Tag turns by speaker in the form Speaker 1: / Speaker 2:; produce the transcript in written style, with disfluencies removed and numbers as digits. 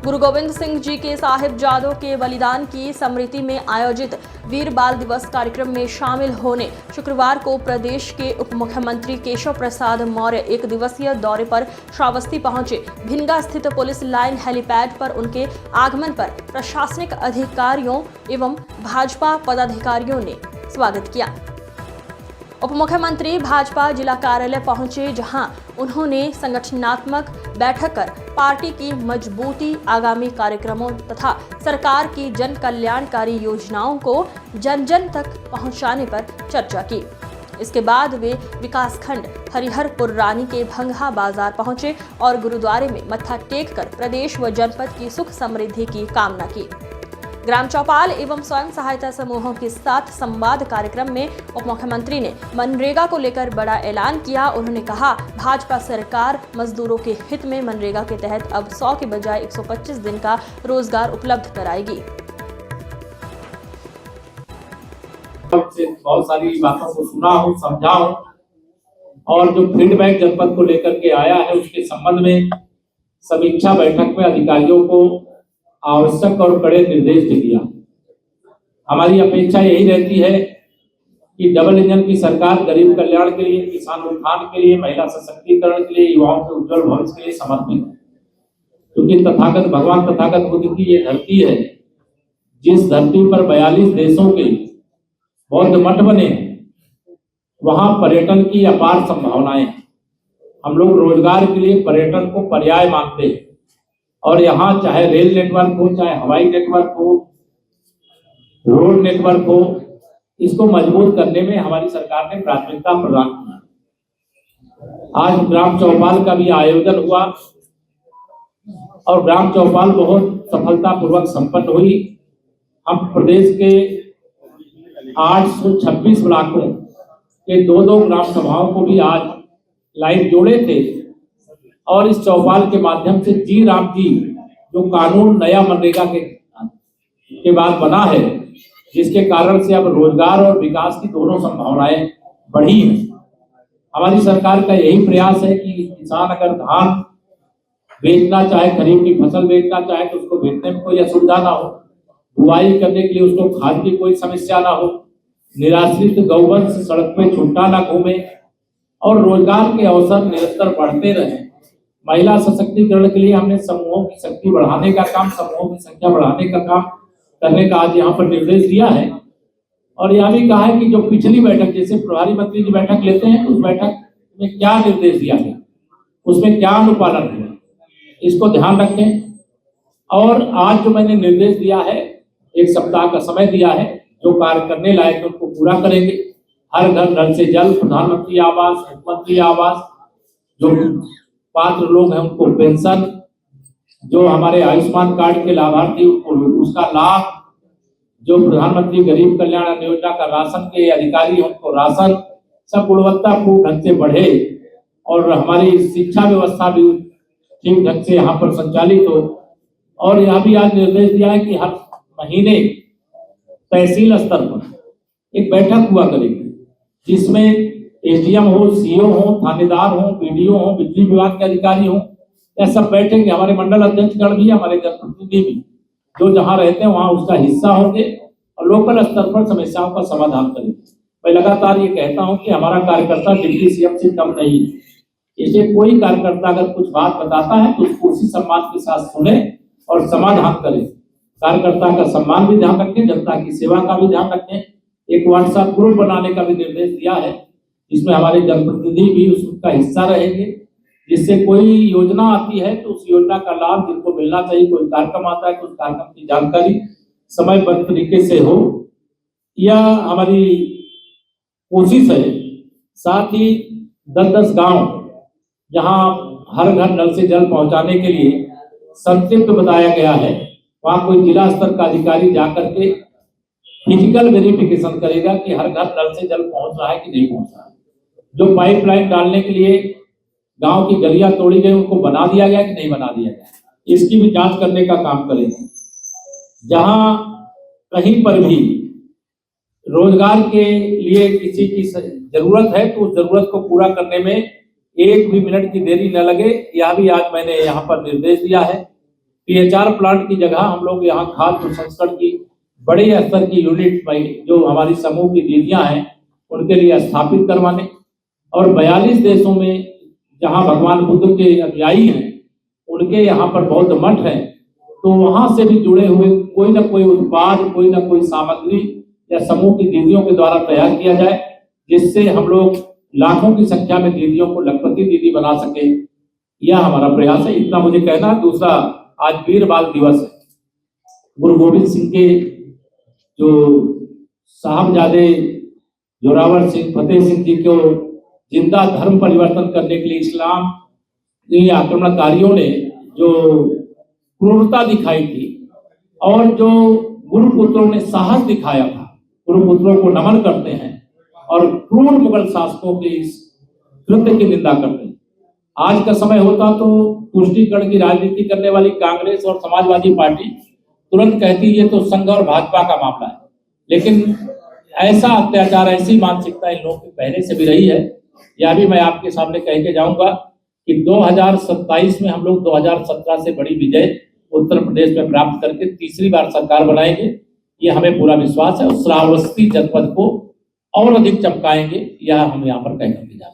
Speaker 1: गुरु गोविंद सिंह जी के साहिबजादों के बलिदान की स्मृति में आयोजित वीर बाल दिवस कार्यक्रम में शामिल होने शुक्रवार को प्रदेश के उप मुख्यमंत्री केशव प्रसाद मौर्य एक दिवसीय दौरे पर श्रावस्ती पहुंचे। भिनगा स्थित पुलिस लाइन हेलीपैड पर उनके आगमन पर प्रशासनिक अधिकारियों एवं भाजपा पदाधिकारियों ने स्वागत किया। उप मुख्यमंत्री भाजपा जिला कार्यालय पहुंचे, जहां उन्होंने संगठनात्मक बैठक कर पार्टी की मजबूती, आगामी कार्यक्रमों तथा सरकार की जन कल्याणकारी योजनाओं को जन जन तक पहुंचाने पर चर्चा की। इसके बाद वे विकासखंड हरिहरपुर रानी के भंगा बाजार पहुंचे और गुरुद्वारे में मत्था टेक कर प्रदेश व जनपद की सुख समृद्धि की कामना की। ग्राम चौपाल एवं स्वयं सहायता समूहों के साथ संवाद कार्यक्रम में उप मुख्यमंत्री ने मनरेगा को लेकर बड़ा ऐलान किया। उन्होंने कहा, भाजपा सरकार मजदूरों के हित में मनरेगा के तहत अब 100 के बजाय 125 दिन का रोजगार उपलब्ध कराएगी।
Speaker 2: बहुत सारी बातों को सुना हूं, समझा हूं और जो फीडबैक जनपद को लेकर के आया है उसके संबंध में समीक्षा बैठक में अधिकारियों को आवश्यक और कड़े निर्देश दे दिया। हमारी अपेक्षा यही रहती है कि डबल इंजन की सरकार गरीब कल्याण के लिए, किसान उत्थान के लिए, महिला सशक्तिकरण के लिए, युवाओं के उज्जवल भविष्य के लिए समर्पित है। क्योंकि भगवान तथागत बुद्ध की ये धरती है जिस धरती पर 42 देशों के बौद्ध मठ बने, वहां पर्यटन की अपार संभावनाएं। हम लोग रोजगार के लिए पर्यटन को पर्याय मानते हैं और यहाँ चाहे रेल नेटवर्क हो, चाहे हवाई नेटवर्क हो, रोड नेटवर्क हो, इसको मजबूत करने में हमारी सरकार ने प्राथमिकता प्रदान की। आज ग्राम चौपाल का भी आयोजन हुआ और ग्राम चौपाल बहुत सफलतापूर्वक संपन्न हुई। हम प्रदेश के 826 ब्लॉकों के 2-2 ग्राम सभाओं को भी आज लाइव जोड़े थे और इस चौपाल के माध्यम से जी राम जी जो कानून नया मनरेगा के बाद बना है, जिसके कारण से अब रोजगार और विकास की दोनों संभावनाएं बढ़ी हैं। हमारी सरकार का यही प्रयास है कि किसान अगर धान बेचना चाहे, खरीफ की फसल बेचना चाहे तो उसको बेचने में कोई असुविधा ना हो, बुआई करने के लिए उसको खाद की कोई समस्या ना हो, निराश्रित गौवंश सड़क पे छुट्टा ना घूमे और रोजगार के अवसर निरंतर बढ़ते रहे। महिला सशक्तिकरण के लिए हमने समूहों की शक्ति बढ़ाने का काम, समूहों की संख्या बढ़ाने का काम करने का आज यहाँ पर निर्देश दिया है। और यह भी कहा है कि जो पिछली बैठक, जैसे प्रभारी मंत्री की बैठक लेते हैं तो उस बैठक में क्या निर्देश दिया गया, उसमें क्या अनुपालन हुआ, इसको ध्यान रखें। और आज जो मैंने निर्देश दिया है, 1 सप्ताह का समय दिया है, जो कार्य करने लायक उनको पूरा करेंगे। हर घर नल से जल, प्रधानमंत्री आवास, मुख्यमंत्री आवास, जो पात्र लोग हैं उनको पेंशन, जो हमारे आयुष्मान कार्ड के लाभार्थी उनको उसका लाभ, जो प्रधानमंत्री गरीब कल्याण अन्न योजना का राशन के अधिकारी उनको राशन, सब गुणवत्तापूर्ण ढंग से बढ़े और हमारी शिक्षा व्यवस्था भी ठीक ढंग से यहाँ पर संचालित हो। और यहाँ भी आज निर्देश दिया है कि हर महीने तहसील स्तर पर एक बैठक हुआ करेगी जिसमें एसडीएम हो, सीओ हो, थानेदार हो, बीडीओ हो, बिजली विभाग के अधिकारी हो, यह सब बैठेंगे। हमारे मंडल अध्यक्षगण भी, हमारे जनप्रतिनिधि भी, जो जहां रहते हैं वहां उसका हिस्सा होंगे और लोकल स्तर पर समस्याओं का समाधान करेंगे। मैं लगातार ये कहता हूं कि हमारा कार्यकर्ता डिप्टी सीएम से कम नहीं है। इसलिए कोई कार्यकर्ता अगर कुछ बात बताता है तो उसको उसी सम्मान के साथ सुने और समाधान करें। कार्यकर्ता का सम्मान भी ध्यान रखें, जनता की सेवा का भी ध्यान रखें। एक व्हाट्सएप ग्रुप बनाने का भी निर्देश दिया है, इसमें हमारे जनप्रतिनिधि भी उसका हिस्सा रहेंगे, जिससे कोई योजना आती है तो उस योजना का लाभ जिनको मिलना चाहिए, कोई कार्यक्रम आता है तो उस कार्यक्रम की जानकारी समयबद्ध तरीके से हो, यह हमारी कोशिश है। साथ ही 10-10 गांव जहां हर घर नल से जल पहुंचाने के लिए संक्षिप्त बताया गया है, वहां कोई जिला स्तर का अधिकारी जाकर के फिजिकल वेरिफिकेशन करेगा कि हर घर नल से जल पहुंच रहा है कि नहीं पहुंच रहा है। जो पाइपलाइन डालने के लिए गांव की गलियां तोड़ी गई उनको बना दिया गया कि नहीं बना दिया गया, इसकी भी जांच करने का काम करेंगे। जहां कहीं पर भी रोजगार के लिए किसी की जरूरत है तो उस जरूरत को पूरा करने में 1 भी मिनट की देरी न लगे, यह भी आज मैंने यहाँ पर निर्देश दिया है। THR प्लांट की जगह हम लोग यहाँ खाद्य प्रसंस्करण की बड़े स्तर की यूनिट जो हमारी समूह की दीदियां हैं उनके लिए स्थापित करवाने, और 42 देशों में जहाँ भगवान बुद्ध के अनुयायी हैं उनके यहाँ पर बौद्ध मठ है, तो वहां से भी जुड़े हुए कोई ना कोई उत्पाद, कोई ना कोई सामग्री या समूह की दीदियों के द्वारा तैयार किया जाए, जिससे हम लोग लाखों की संख्या में दीदियों को लखपति दीदी बना सके। यह हमारा प्रयास है। इतना मुझे कहना। दूसरा, आज वीर बाल दिवस है। गुरु गोविंद सिंह के जो साहबजादे जोरावर सिंह, फतेह सिंह जी को जिंदा धर्म परिवर्तन करने के लिए इस्लाम आक्रमणकारियों ने जो क्रूरता दिखाई थी और जो गुरुपुत्रों ने साहस दिखाया था, गुरुपुत्रों को नमन करते हैं और क्रूर मुगल शासकों के इस कृत्य की निंदा करते हैं। आज का समय होता तो तुष्टीकरण की राजनीति करने वाली कांग्रेस और समाजवादी पार्टी तुरंत कहती ये तो संघ और भाजपा का मामला है, लेकिन ऐसा अत्याचार, ऐसी मानसिकता इन लोगों की पहले से भी रही है। यह भी मैं आपके सामने कह के जाऊंगा कि 2027 में हम लोग 2017 से बड़ी विजय उत्तर प्रदेश में प्राप्त करके तीसरी बार सरकार बनाएंगे, ये हमें पूरा विश्वास है। और श्रावस्ती जनपद को और अधिक चमकाएंगे, यह हम यहाँ पर कहकर